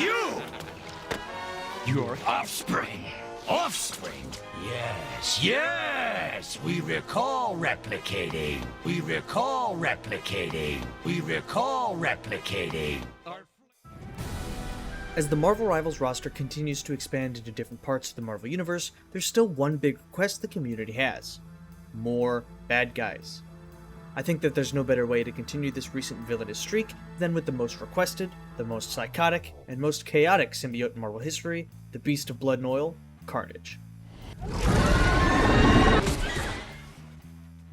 You! Your offspring. Offspring? Yes, yes! We recall replicating. We recall replicating. We recall replicating. As the Marvel Rivals roster continues to expand into different parts of the Marvel Universe, there's still one big request the community has. More bad guys. I think that there's no better way to continue this recent villainous streak than with the most requested, the most psychotic, and most chaotic symbiote in Marvel history, the Beast of Blood and Oil, Carnage.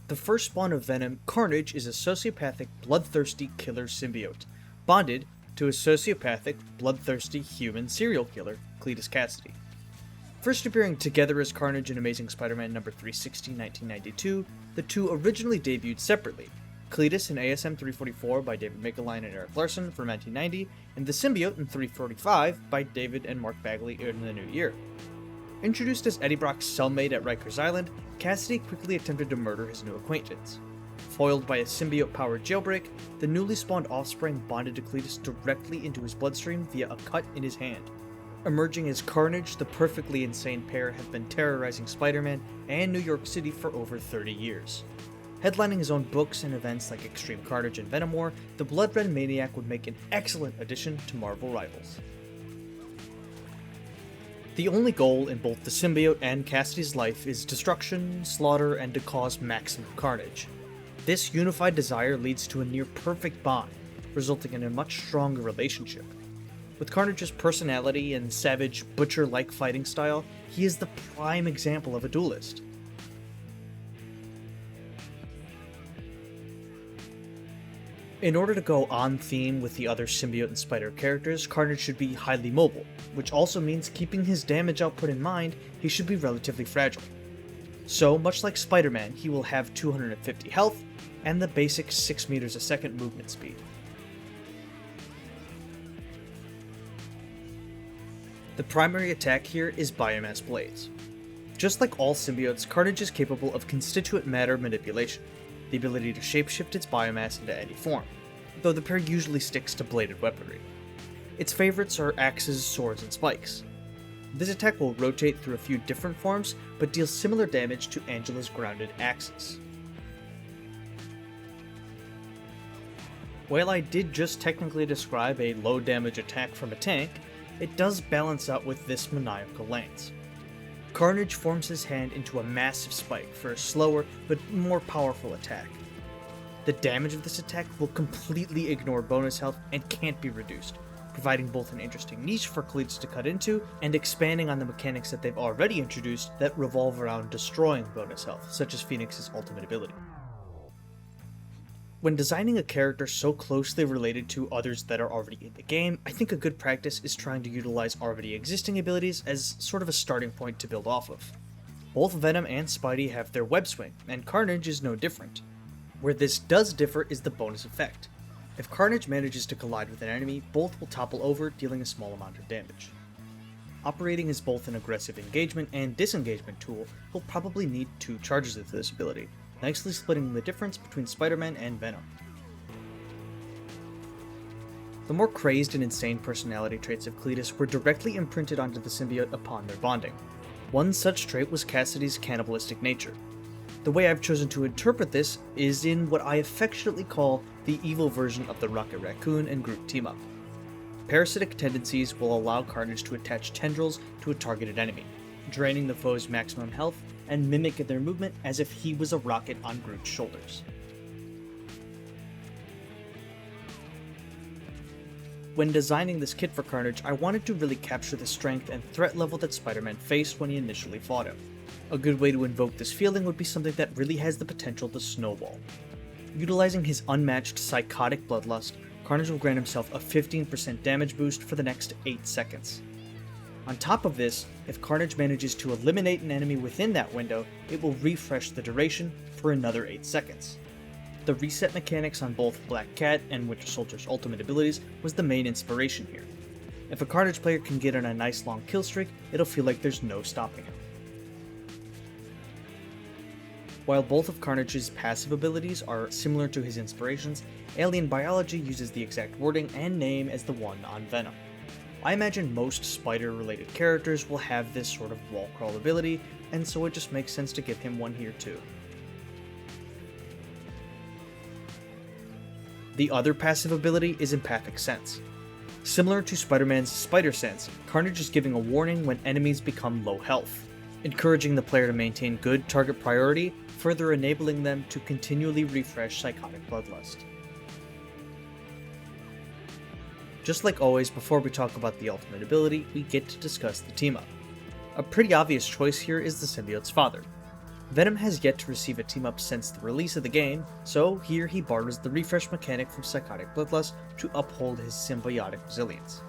The first spawn of Venom, Carnage is a sociopathic, bloodthirsty killer symbiote, bonded to a sociopathic, bloodthirsty human serial killer, Cletus Cassidy. First appearing together as Carnage in Amazing Spider-Man number 360, 1992, the two originally debuted separately, Cletus in ASM 344 by David Michelinie and Eric Larson from 1990, and the symbiote in 345 by David and Mark Bagley in the new year. Introduced as Eddie Brock's cellmate at Rikers Island, Cassidy quickly attempted to murder his new acquaintance. Foiled by a symbiote-powered jailbreak, the newly spawned offspring bonded to Cletus directly into his bloodstream via a cut in his hand. Emerging as Carnage, the perfectly insane pair have been terrorizing Spider-Man and New York City for over 30 years. Headlining his own books and events like Extreme Carnage and Venom War, the Blood Red Maniac would make an excellent addition to Marvel Rivals. The only goal in both the symbiote and Cassidy's life is destruction, slaughter, and to cause maximum carnage. This unified desire leads to a near-perfect bond, resulting in a much stronger relationship. With Carnage's personality and savage, butcher-like fighting style, he is the prime example of a duelist. In order to go on theme with the other symbiote and spider characters, Carnage should be highly mobile, which also means keeping his damage output in mind, he should be relatively fragile. So, much like Spider-Man, he will have 250 health and the basic 6 meters a second movement speed. The primary attack here is Biomass Blades. Just like all symbiotes, Carnage is capable of constituent matter manipulation, the ability to shapeshift its biomass into any form, though the pair usually sticks to bladed weaponry. Its favorites are axes, swords, and spikes. This attack will rotate through a few different forms, but deals similar damage to Angela's grounded axes. While I did just technically describe a low damage attack from a tank, it does balance out with this maniacal lance. Carnage forms his hand into a massive spike for a slower but more powerful attack. The damage of this attack will completely ignore bonus health and can't be reduced, providing both an interesting niche for Cletus to cut into and expanding on the mechanics that they've already introduced that revolve around destroying bonus health, such as Phoenix's ultimate ability. When designing a character so closely related to others that are already in the game, I think a good practice is trying to utilize already existing abilities as sort of a starting point to build off of. Both Venom and Spidey have their web swing, and Carnage is no different. Where this does differ is the bonus effect. If Carnage manages to collide with an enemy, both will topple over, dealing a small amount of damage. Operating as both an aggressive engagement and disengagement tool, he'll probably need 2 charges of this ability, nicely splitting the difference between Spider-Man and Venom. The more crazed and insane personality traits of Cletus were directly imprinted onto the symbiote upon their bonding. One such trait was Cassidy's cannibalistic nature. The way I've chosen to interpret this is in what I affectionately call the evil version of the Rocket Raccoon and Groot team-up. Parasitic tendencies will allow Carnage to attach tendrils to a targeted enemy, draining the foe's maximum health and mimic their movement as if he was a rocket on Groot's shoulders. When designing this kit for Carnage, I wanted to really capture the strength and threat level that Spider-Man faced when he initially fought him. A good way to invoke this feeling would be something that really has the potential to snowball. Utilizing his unmatched psychotic bloodlust, Carnage will grant himself a 15% damage boost for the next 8 seconds. On top of this, if Carnage manages to eliminate an enemy within that window, it will refresh the duration for another 8 seconds. The reset mechanics on both Black Cat and Winter Soldier's ultimate abilities was the main inspiration here. If a Carnage player can get on a nice long kill streak, it'll feel like there's no stopping him. While both of Carnage's passive abilities are similar to his inspirations, Alien Biology uses the exact wording and name as the one on Venom. I imagine most spider-related characters will have this sort of wall crawl ability, and so it just makes sense to give him one here too. The other passive ability is Empathic Sense. Similar to Spider-Man's Spider Sense, Carnage is giving a warning when enemies become low health, encouraging the player to maintain good target priority, further enabling them to continually refresh Psychotic Bloodlust. Just like always, before we talk about the ultimate ability, we get to discuss the team-up. A pretty obvious choice here is the symbiote's father. Venom has yet to receive a team-up since the release of the game, so here he borrows the refresh mechanic from Psychotic Bloodlust to uphold his symbiotic resilience.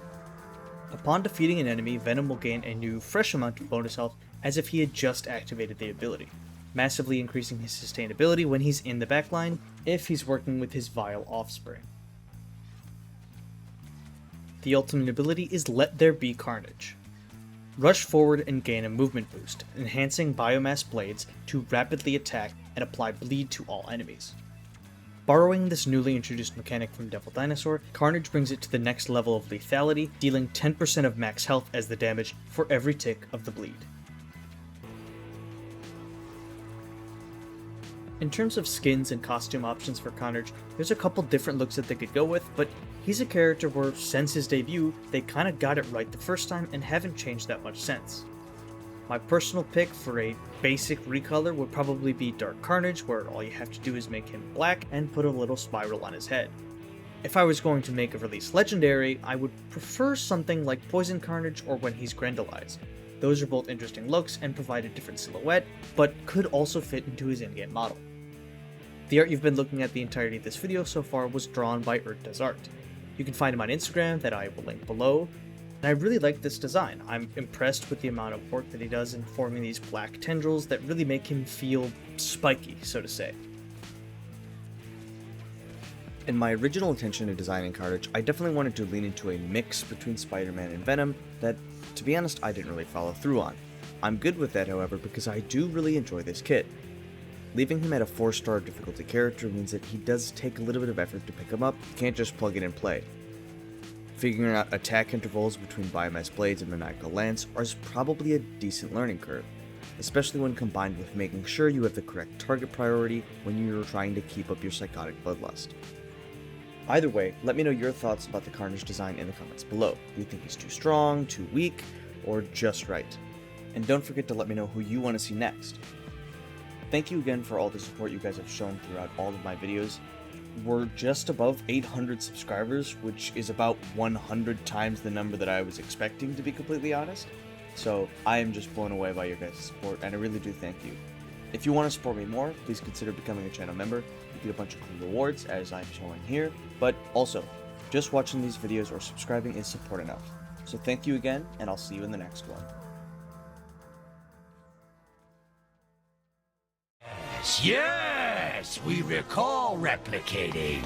Upon defeating an enemy, Venom will gain a new, fresh amount of bonus health as if he had just activated the ability, massively increasing his sustainability when he's in the backline if he's working with his vile offspring. The ultimate ability is Let There Be Carnage. Rush forward and gain a movement boost, enhancing biomass blades to rapidly attack and apply bleed to all enemies. Borrowing this newly introduced mechanic from Devil Dinosaur, Carnage brings it to the next level of lethality, dealing 10% of max health as the damage for every tick of the bleed. In terms of skins and costume options for Carnage, there's a couple different looks that they could go with, but he's a character where, since his debut, they kinda got it right the first time and haven't changed that much since. My personal pick for a basic recolor would probably be Dark Carnage, where all you have to do is make him black and put a little spiral on his head. If I was going to make a release legendary, I would prefer something like Poison Carnage or when he's Grendalized. Those are both interesting looks and provide a different silhouette, but could also fit into his in-game model. The art you've been looking at the entirety of this video so far was drawn by ErtDoesArt. You can find him on Instagram, that I will link below, and I really like this design. I'm impressed with the amount of work that he does in forming these black tendrils that really make him feel spiky, so to say. In my original intention of designing Carnage, I definitely wanted to lean into a mix between Spider-Man and Venom that, to be honest, I didn't really follow through on. I'm good with that, however, because I do really enjoy this kit. Leaving him at a 4-star difficulty character means that he does take a little bit of effort to pick him up, you can't just plug it and play. Figuring out attack intervals between Biomass Blades and Maniacal Lance is probably a decent learning curve, especially when combined with making sure you have the correct target priority when you're trying to keep up your Psychotic Bloodlust. Either way, let me know your thoughts about the Carnage design in the comments below. Do you think he's too strong, too weak, or just right? And don't forget to let me know who you want to see next. Thank you again for all the support you guys have shown throughout all of my videos. We're just above 800 subscribers, which is about 100 times the number that I was expecting, to be completely honest. So I am just blown away by your guys' support, and I really do thank you. If you want to support me more, please consider becoming a channel member. You get a bunch of cool rewards, as I'm showing here, but also, just watching these videos or subscribing is support enough. So thank you again, and I'll see you in the next one. Yes, we recall replicating.